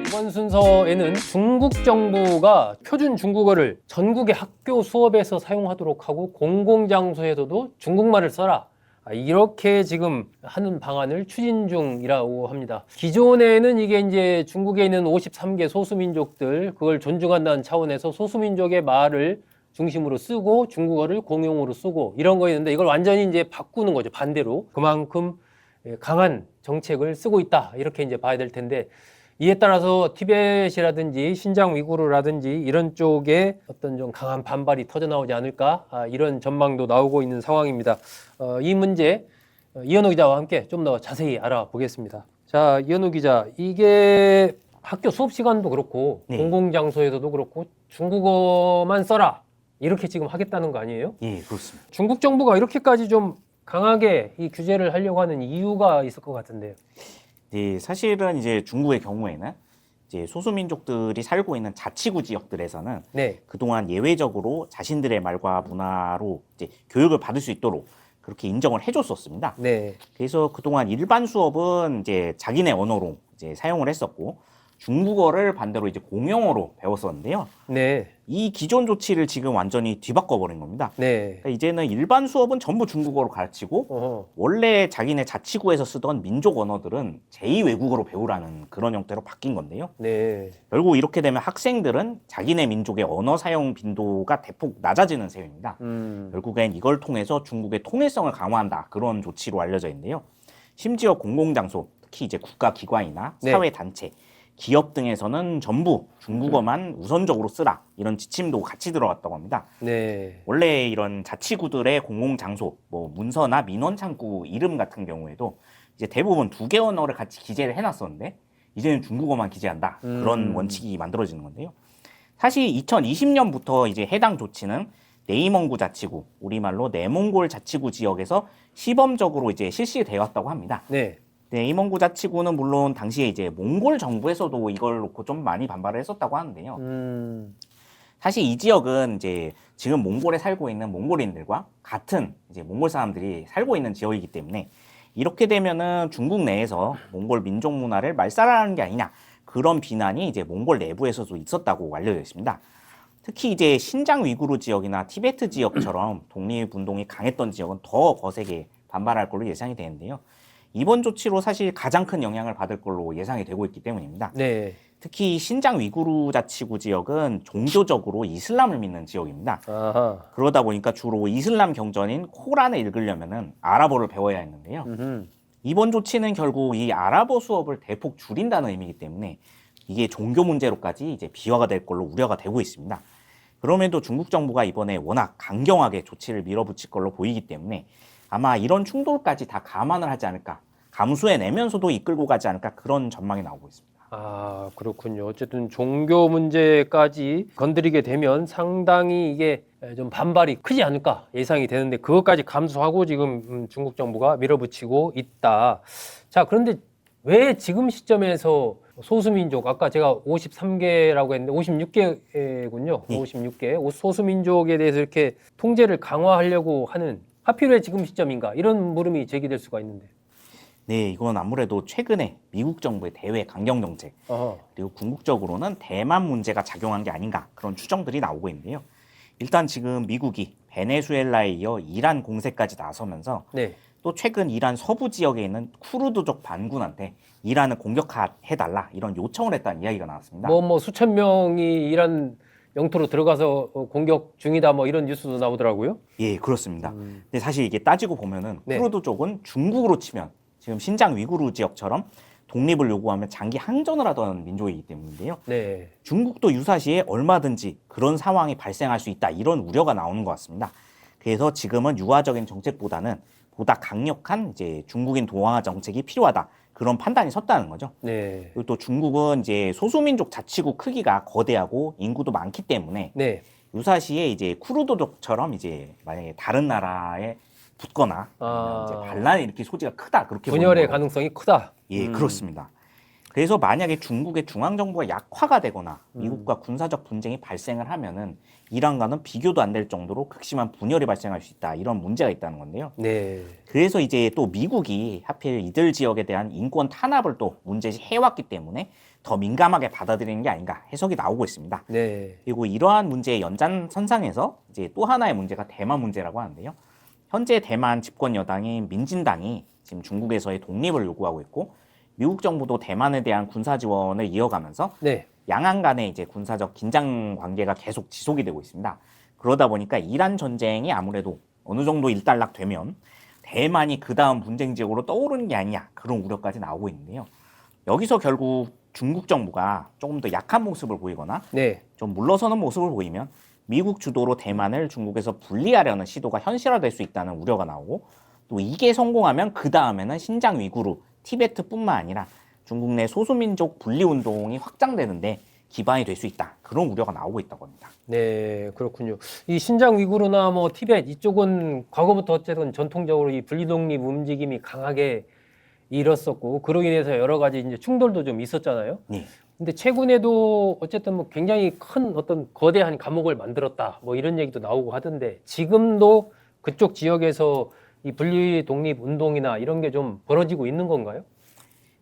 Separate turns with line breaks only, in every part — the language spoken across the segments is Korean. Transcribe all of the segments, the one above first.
이번 순서에는 중국 정부가 표준 중국어를 전국의 학교 수업에서 사용하도록 하고 공공장소에서도 중국말을 써라. 이렇게 지금 하는 방안을 추진 중이라고 합니다. 기존에는 이게 이제 중국에 있는 53개 소수민족들, 그걸 존중한다는 차원에서 소수민족의 말을 중심으로 쓰고 중국어를 공용어로 쓰고 이런 거였는데 이걸 완전히 이제 바꾸는 거죠. 반대로. 그만큼 강한 정책을 쓰고 있다. 이렇게 이제 봐야 될 텐데 이에 따라서 티벳이라든지 신장 위구르라든지 이런 쪽에 어떤 좀 강한 반발이 터져 나오지 않을까 이런 전망도 나오고 있는 상황입니다. 이 문제 이현우 기자와 함께 좀 더 자세히 알아보겠습니다. 자, 이현우 기자, 이게 학교 수업 시간도 그렇고
네.
공공장소에서도 그렇고 중국어만 써라 이렇게 지금 하겠다는 거 아니에요?
예, 그렇습니다.
중국 정부가 이렇게까지 좀 강하게 이 규제를 하려고 하는 이유가 있을 것 같은데요.
네, 사실은 이제 중국의 경우에는 이제 소수민족들이 살고 있는 자치구 지역들에서는
네.
그동안 예외적으로 자신들의 말과 문화로 이제 교육을 받을 수 있도록 그렇게 인정을 해줬었습니다.
네.
그래서 그동안 일반 수업은 이제 자기네 언어로 이제 사용을 했었고 중국어를 반대로 이제 공용어로 배웠었는데요.
네.
이 기존 조치를 지금 완전히 뒤바꿔버린 겁니다.
네.
그러니까 이제는 일반 수업은 전부 중국어로 가르치고
어허.
원래 자기네 자치구에서 쓰던 민족 언어들은 제2외국어로 배우라는 그런 형태로 바뀐 건데요.
네.
결국 이렇게 되면 학생들은 자기네 민족의 언어 사용 빈도가 대폭 낮아지는 셈입니다. 결국엔 이걸 통해서 중국의 통일성을 강화한다. 그런 조치로 알려져 있는데요. 심지어 공공장소, 특히 이제 국가기관이나
네.
사회단체, 기업 등에서는 전부 중국어만 우선적으로 쓰라. 이런 지침도 같이 들어갔다고 합니다.
네.
원래 이런 자치구들의 공공장소, 뭐 문서나 민원창구 이름 같은 경우에도 이제 대부분 두 개 언어를 같이 기재를 해놨었는데 이제는 중국어만 기재한다. 그런 원칙이 만들어지는 건데요. 사실 2020년부터 이제 해당 조치는 네이멍구 자치구, 우리말로 내몽골 자치구 지역에서 시범적으로 이제 실시되어 왔다고 합니다.
네.
네이멍구 자치구는 물론 당시에 이제 몽골 정부에서도 이걸 놓고 좀 많이 반발을 했었다고 하는데요. 사실 이 지역은 이제 지금 몽골에 살고 있는 몽골인들과 같은 이제 몽골 사람들이 살고 있는 지역이기 때문에 이렇게 되면은 중국 내에서 몽골 민족 문화를 말살하는 게 아니냐 그런 비난이 이제 몽골 내부에서도 있었다고 알려져 있습니다. 특히 이제 신장 위구르 지역이나 티베트 지역처럼 독립운동이 강했던 지역은 더 거세게 반발할 걸로 예상이 되는데요. 이번 조치로 사실 가장 큰 영향을 받을 걸로 예상이 되고 있기 때문입니다.
네.
특히 신장 위구르 자치구 지역은 종교적으로 이슬람을 믿는 지역입니다.
아하.
그러다 보니까 주로 이슬람 경전인 코란을 읽으려면은 아랍어를 배워야 했는데요. 이번 조치는 결국 이 아랍어 수업을 대폭 줄인다는 의미이기 때문에 이게 종교 문제로까지 이제 비화가 될 걸로 우려가 되고 있습니다. 그럼에도 중국 정부가 이번에 워낙 강경하게 조치를 밀어붙일 걸로 보이기 때문에 아마 이런 충돌까지 다 감안을 하지 않을까, 감수해내면서도 이끌고 가지 않을까 그런 전망이 나오고 있습니다.
아, 그렇군요. 어쨌든 종교 문제까지 건드리게 되면 상당히 이게 좀 반발이 크지 않을까 예상이 되는데 그것까지 감수하고 지금 중국 정부가 밀어붙이고 있다. 자, 그런데 왜 지금 시점에서 소수민족, 아까 제가 53개라고 했는데 56개군요.
예.
56개. 소수민족에 대해서 이렇게 통제를 강화하려고 하는 하필 왜 지금 시점인가? 이런 물음이 제기될 수가 있는데.
네, 이건 아무래도 최근에 미국 정부의 대외 강경 정책,
어허.
그리고 궁극적으로는 대만 문제가 작용한 게 아닌가 그런 추정들이 나오고 있는데요. 일단 지금 미국이 베네수엘라에 이어 이란 공세까지 나서면서
네.
또 최근 이란 서부 지역에 있는 쿠르드족 반군한테 이란을 공격해달라 이런 요청을 했다는 이야기가 나왔습니다.
뭐 수천 명이 이란 영토로 들어가서 공격 중이다 뭐 이런 뉴스도 나오더라고요.
예, 그렇습니다. 근데 사실 이게 따지고 보면은
네.
쿠르드족은 중국으로 치면 지금 신장 위구르 지역처럼 독립을 요구하며 장기 항전을 하던 민족이기 때문인데요.
네.
중국도 유사시에 얼마든지 그런 상황이 발생할 수 있다 이런 우려가 나오는 것 같습니다. 그래서 지금은 유화적인 정책보다는 보다 강력한 이제 중국인 동아화 정책이 필요하다 그런 판단이 섰다는 거죠.
네.
그리고 또 중국은 이제 소수민족 자치구 크기가 거대하고 인구도 많기 때문에
네.
유사시에 이제 쿠르드족처럼 이제 만약에 다른 나라에 붙거나 아니면 이제 반란을 일으킬 소지가 크다 그렇게 보는
분열의
거거든요.
가능성이 크다.
예, 그렇습니다. 그래서 만약에 중국의 중앙정부가 약화가 되거나 미국과 군사적 분쟁이 발생을 하면은 이란과는 비교도 안 될 정도로 극심한 분열이 발생할 수 있다. 이런 문제가 있다는 건데요.
네.
그래서 이제 또 미국이 하필 이들 지역에 대한 인권 탄압을 또 문제시 해왔기 때문에 더 민감하게 받아들이는 게 아닌가 해석이 나오고 있습니다.
네.
그리고 이러한 문제의 연장선상에서 이제 또 하나의 문제가 대만 문제라고 하는데요. 현재 대만 집권 여당인 민진당이 지금 중국에서의 독립을 요구하고 있고 미국 정부도 대만에 대한 군사 지원을 이어가면서
네.
양안 간의 이제 군사적 긴장 관계가 계속 지속이 되고 있습니다. 그러다 보니까 이란 전쟁이 아무래도 어느 정도 일단락되면 대만이 그 다음 분쟁 지역으로 떠오르는 게 아니냐 그런 우려까지 나오고 있는데요. 여기서 결국 중국 정부가 조금 더 약한 모습을 보이거나
네.
좀 물러서는 모습을 보이면 미국 주도로 대만을 중국에서 분리하려는 시도가 현실화될 수 있다는 우려가 나오고 또 이게 성공하면 그 다음에는 신장 위구르, 티베트뿐만 아니라 중국 내 소수민족 분리 운동이 확장되는데 기반이 될 수 있다. 그런 우려가 나오고 있다고 합니다.
네, 그렇군요. 이 신장 위구르나 뭐 티벳 이쪽은 과거부터 어쨌든 전통적으로 이 분리독립 움직임이 강하게 일었었고 그로 인해서 여러 가지 이제 충돌도 좀 있었잖아요.
네.
근데 최근에도 어쨌든 뭐 굉장히 큰 어떤 거대한 감옥을 만들었다. 뭐 이런 얘기도 나오고 하던데 지금도 그쪽 지역에서 이 분리독립 운동이나 이런 게 좀 벌어지고 있는 건가요?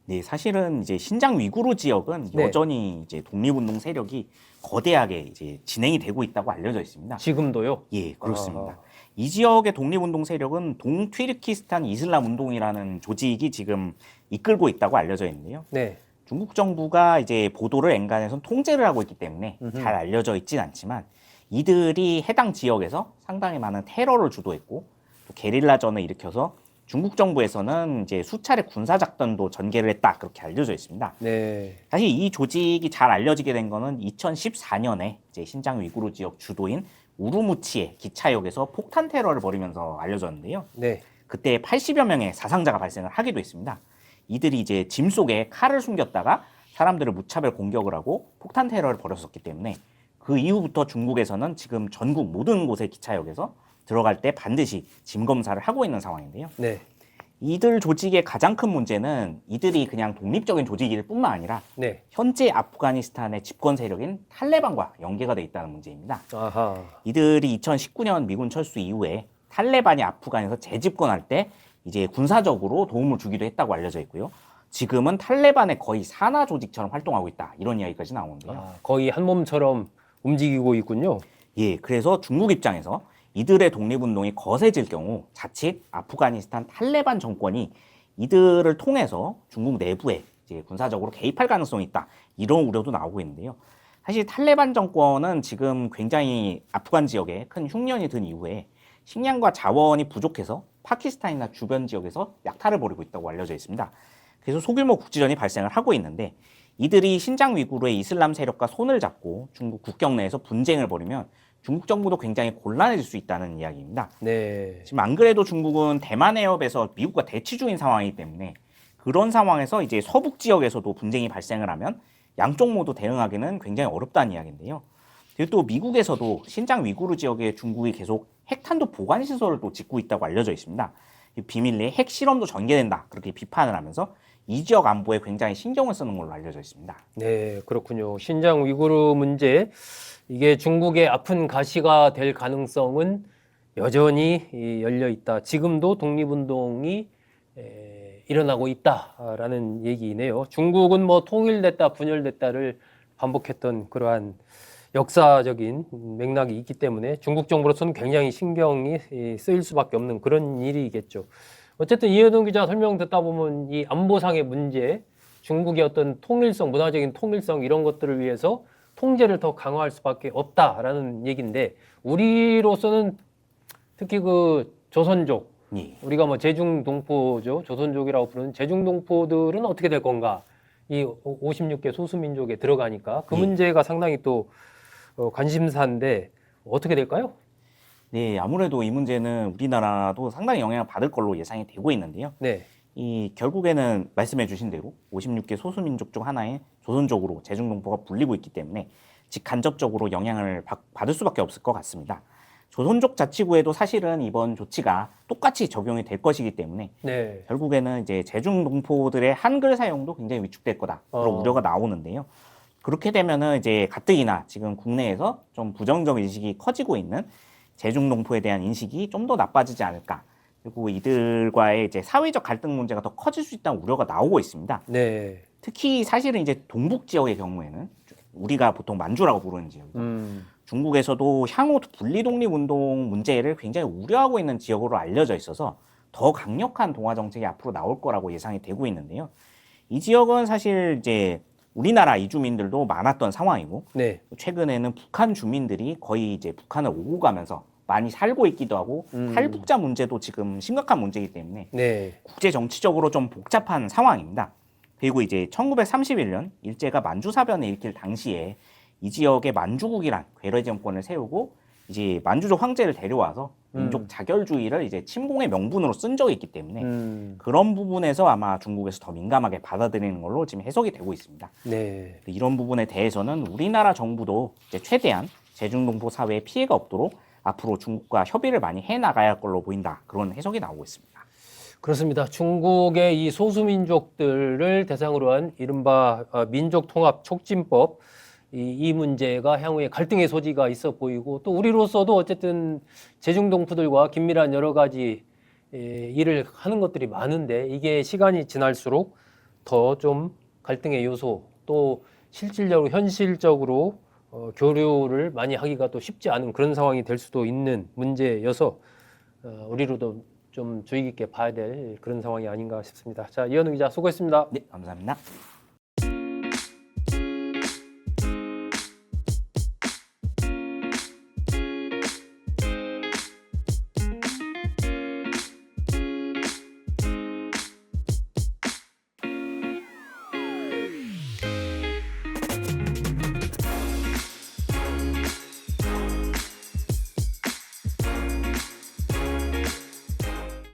네, 사실은 이제 신장 위구르 지역은
네.
여전히 이제 독립운동 세력이 거대하게 이제 진행이 되고 있다고 알려져 있습니다.
지금도요?
예, 그렇습니다.
아하.
이 지역의 독립운동 세력은 동튀르키스탄 이슬람 운동이라는 조직이 지금 이끌고 있다고 알려져 있는데요.
네.
중국 정부가 이제 보도를 엔간해서 통제를 하고 있기 때문에 잘 알려져 있진 않지만 이들이 해당 지역에서 상당히 많은 테러를 주도했고 또 게릴라전을 일으켜서 중국 정부에서는 이제 수차례 군사 작전도 전개를 했다 그렇게 알려져 있습니다.
네.
사실 이 조직이 잘 알려지게 된 거는 2014년에 이제 신장 위구르 지역 주도인 우르무치의 기차역에서 폭탄 테러를 벌이면서 알려졌는데요.
네.
그때 80여 명의 사상자가 발생을 하기도 했습니다. 이들이 이제 짐 속에 칼을 숨겼다가 사람들을 무차별 공격을 하고 폭탄 테러를 벌였었기 때문에 그 이후부터 중국에서는 지금 전국 모든 곳의 기차역에서 들어갈 때 반드시 짐 검사를 하고 있는 상황인데요.
네.
이들 조직의 가장 큰 문제는 이들이 그냥 독립적인 조직일 뿐만 아니라
네.
현재 아프가니스탄의 집권 세력인 탈레반과 연계가 돼 있다는 문제입니다.
아하.
이들이 2019년 미군 철수 이후에 탈레반이 아프간에서 재집권할 때 이제 군사적으로 도움을 주기도 했다고 알려져 있고요. 지금은 탈레반의 거의 산하 조직처럼 활동하고 있다. 이런 이야기까지 나오는데요.
아, 거의 한 몸처럼 움직이고 있군요.
예, 그래서 중국 입장에서 이들의 독립운동이 거세질 경우 자칫 아프가니스탄 탈레반 정권이 이들을 통해서 중국 내부에 이제 군사적으로 개입할 가능성이 있다. 이런 우려도 나오고 있는데요. 사실 탈레반 정권은 지금 굉장히 아프간 지역에 큰 흉년이 든 이후에 식량과 자원이 부족해서 파키스탄이나 주변 지역에서 약탈을 벌이고 있다고 알려져 있습니다. 그래서 소규모 국지전이 발생을 하고 있는데 이들이 신장 위구르의 이슬람 세력과 손을 잡고 중국 국경 내에서 분쟁을 벌이면 중국 정부도 굉장히 곤란해질 수 있다는 이야기입니다.
네.
지금 안 그래도 중국은 대만 해협에서 미국과 대치 중인 상황이기 때문에 그런 상황에서 이제 서북 지역에서도 분쟁이 발생을 하면 양쪽 모두 대응하기는 굉장히 어렵다는 이야기인데요. 그리고 또 미국에서도 신장 위구르 지역에 중국이 계속 핵탄두 보관 시설을 또 짓고 있다고 알려져 있습니다. 비밀리에 핵 실험도 전개된다 그렇게 비판을 하면서 이 지역 안보에 굉장히 신경을 쓰는 걸로 알려져 있습니다.
네, 그렇군요. 신장 위구르 문제, 이게 중국의 아픈 가시가 될 가능성은 여전히 열려 있다. 지금도 독립운동이 일어나고 있다라는 얘기네요. 중국은 뭐 통일됐다, 분열됐다를 반복했던 그러한 역사적인 맥락이 있기 때문에 중국 정부로서는 굉장히 신경이 쓰일 수밖에 없는 그런 일이겠죠. 어쨌든 이해동 기자 설명 듣다 보면 이 안보상의 문제, 중국의 어떤 통일성, 문화적인 통일성 이런 것들을 위해서 통제를 더 강화할 수밖에 없다라는 얘기인데 우리로서는 특히 그 조선족,
예.
우리가 뭐 제중동포죠, 조선족이라고 부르는 제중동포들은 어떻게 될 건가? 이 56개 소수민족에 들어가니까 그 문제가 상당히 또 관심사인데 어떻게 될까요?
네, 아무래도 이 문제는 우리나라도 상당히 영향을 받을 걸로 예상이 되고 있는데요.
네.
이 결국에는 말씀해 주신 대로 56개 소수민족 중 하나의 조선족으로 제중동포가 불리고 있기 때문에 직간접적으로 영향을 받을 수밖에 없을 것 같습니다. 조선족 자치구에도 사실은 이번 조치가 똑같이 적용이 될 것이기 때문에
네.
결국에는 이제 제중 동포들의 한글 사용도 굉장히 위축될 거다 그런 우려가 나오는데요. 그렇게 되면은 이제 가뜩이나 지금 국내에서 좀 부정적 인식이 커지고 있는 제중 동포에 대한 인식이 좀 더 나빠지지 않을까. 그리고 이들과의 이제 사회적 갈등 문제가 더 커질 수 있다는 우려가 나오고 있습니다.
네.
특히 사실은 이제 동북 지역의 경우에는 우리가 보통 만주라고 부르는 지역이죠. 중국에서도 향후 분리 독립 운동 문제를 굉장히 우려하고 있는 지역으로 알려져 있어서 더 강력한 동아 정책이 앞으로 나올 거라고 예상이 되고 있는데요. 이 지역은 사실 이제 우리나라 이주민들도 많았던 상황이고
네.
최근에는 북한 주민들이 거의 이제 북한을 오고 가면서 많이 살고 있기도 하고 탈북자 문제도 지금 심각한 문제이기 때문에
네.
국제 정치적으로 좀 복잡한 상황입니다. 그리고 이제 1931년 일제가 만주사변을 일으킬 당시에 이 지역에 만주국이란 괴뢰 정권을 세우고 이제 만주족 황제를 데려와서 민족 자결주의를 이제 침공의 명분으로 쓴 적이 있기 때문에 그런 부분에서 아마 중국에서 더 민감하게 받아들이는 걸로 지금 해석이 되고 있습니다.
네.
이런 부분에 대해서는 우리나라 정부도 이제 최대한 제중동포 사회에 피해가 없도록 앞으로 중국과 협의를 많이 해 나가야 할 걸로 보인다. 그런 해석이 나오고 있습니다.
그렇습니다. 중국의 이 소수민족들을 대상으로 한 이른바 민족통합 촉진법 이 문제가 향후에 갈등의 소지가 있어 보이고 또 우리로서도 어쨌든 제중동포들과 긴밀한 여러 가지 일을 하는 것들이 많은데 이게 시간이 지날수록 더 좀 갈등의 요소 또 실질적으로 현실적으로 교류를 많이 하기가 또 쉽지 않은 그런 상황이 될 수도 있는 문제여서 우리로도 좀 주의 깊게 봐야 될 그런 상황이 아닌가 싶습니다. 자, 이현우 기자 수고했습니다.
네, 감사합니다.